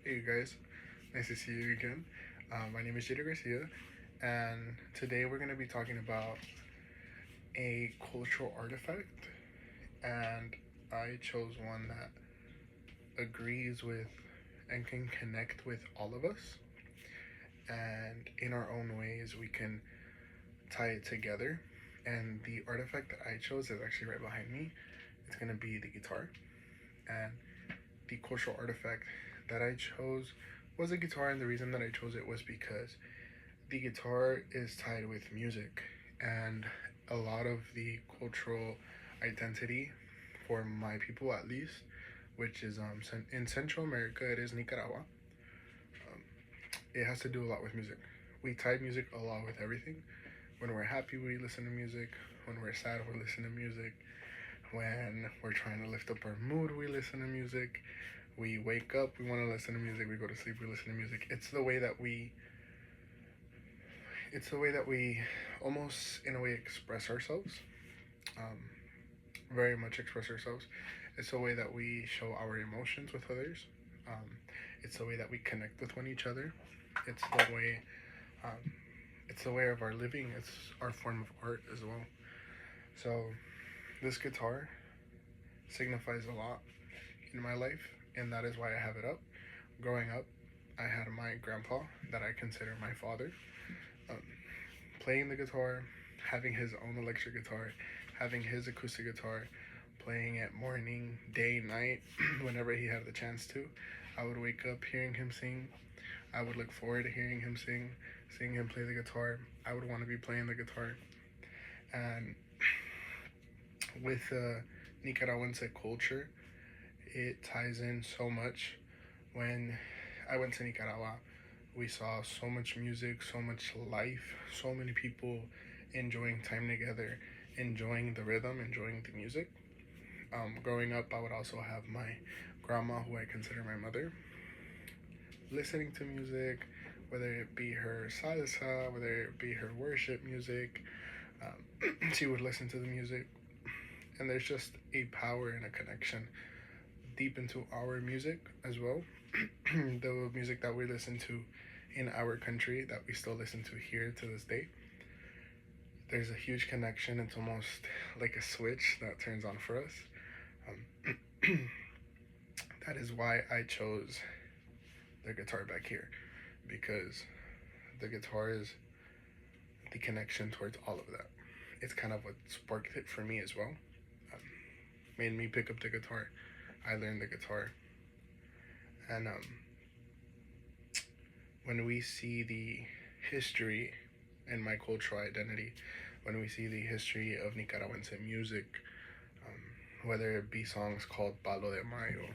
Hey you guys, nice to see you again. My name is Jada Garcia, and today we're going to be talking about a cultural artifact. And I chose one that agrees with and can connect with all of us. And in our own ways, we can tie it together. And the artifact that I chose is actually right behind me. It's going to be the guitar. And the cultural artifact that I chose was a guitar, and the reason that I chose it was because the guitar is tied with music, and a lot of the cultural identity for my people, at least, which is in Central America, it is Nicaragua. It has to do a lot with music. We tie music a lot with everything. When we're happy, we listen to music. When we're sad, we listen to music. When we're trying to lift up our mood, we listen to music. We wake up, we want to listen to music. We go to sleep, we listen to music. It's the way that we almost in a way express ourselves. Um, very much express ourselves. It's the way that we show our emotions with others. Um, it's the way that we connect with one each other. It's the way. Um, it's the way of our living. It's our form of art as well. So this guitar signifies a lot in my life, and that is why I have it up. Growing up, I had my grandpa that I consider my father. Um, Playing the guitar, having his own electric guitar, having his acoustic guitar, playing it morning, day, night, whenever he had the chance to. I would wake up hearing him sing. I would look forward to hearing him sing, seeing him play the guitar. I would want to be playing the guitar. And with Nicaraguense culture, it ties in so much. When I went to Nicaragua, we saw so much music, so much life, so many people enjoying time together, enjoying the rhythm, enjoying the music. Growing up, I would also have my grandma, who I consider my mother, listening to music, whether it be her salsa, whether it be her worship music. She would listen to the music, and there's just a power and a connection deep into our music as well. The music that we listen to in our country, that we still listen to here to this day, there's a huge connection. It's almost like a switch that turns on for us. Um, that is why I chose the guitar back here, because the guitar is the connection towards all of that. It's kind of what sparked it for me as well. Um, Made me pick up the guitar. I learned the guitar, and when we see the history and my cultural identity, when we see the history of Nicaraguense music, whether it be songs called Palo de Mayo,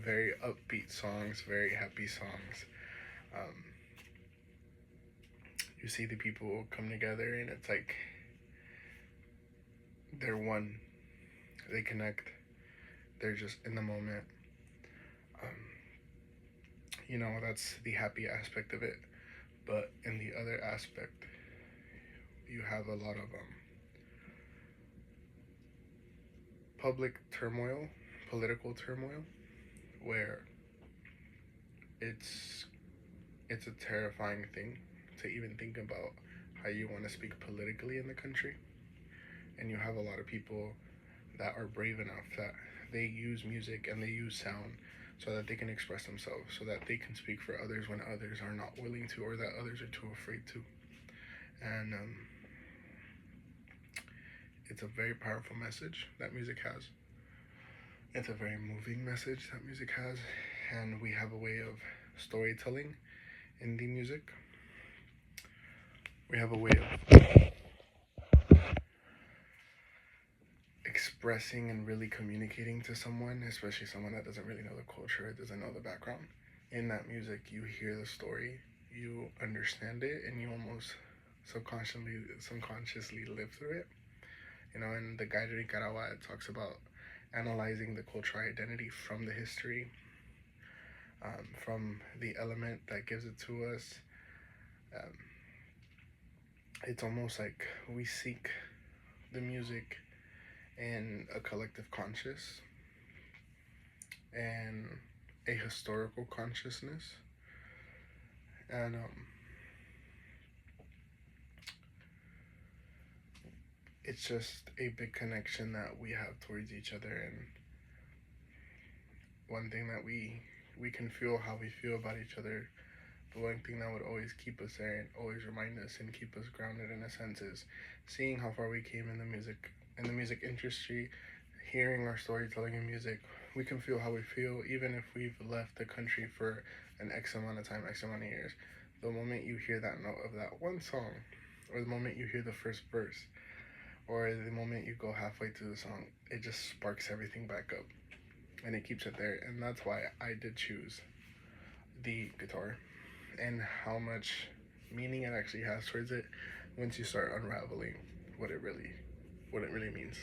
very upbeat songs, very happy songs, um, you see the people come together, and it's like they're one. They connect. They're just in the moment. Um, that's the happy aspect of it. But in the other aspect, you have a lot of public turmoil, political turmoil, where it's it's a terrifying thing to even think about how you want to speak politically in the country. And you have a lot of people that are brave enough that they use music and they use sound so that they can express themselves, so that they can speak for others when others are not willing to, or that others are too afraid to. And it's a very powerful message that music has. It's a very moving message that music has, and we have a way of storytelling in the music. We have a way of expressing and really communicating to someone, especially someone that doesn't really know the culture, doesn't know the background. In that music, you hear the story, you understand it, and you almost subconsciously live through it. In the Guide to Nicaragua, it talks about analyzing the cultural identity from the history, from the element that gives it to us. Um, it's almost like we seek the music in a collective conscious, and a historical consciousness, and it's just a big connection that we have towards each other, and one thing that we can feel how we feel about each other. The one thing that would always keep us there and always remind us and keep us grounded in a sense is seeing how far we came in the music industry, hearing our storytelling in music. We can feel how we feel even if we've left the country for an X amount of time, X amount of years. The moment you hear that note of that one song, or the moment you hear the first verse, or the moment you go halfway through the song, it just sparks everything back up and it keeps it there. And that's why I did choose the guitar and how much meaning it actually has towards it once you start unraveling what it really means.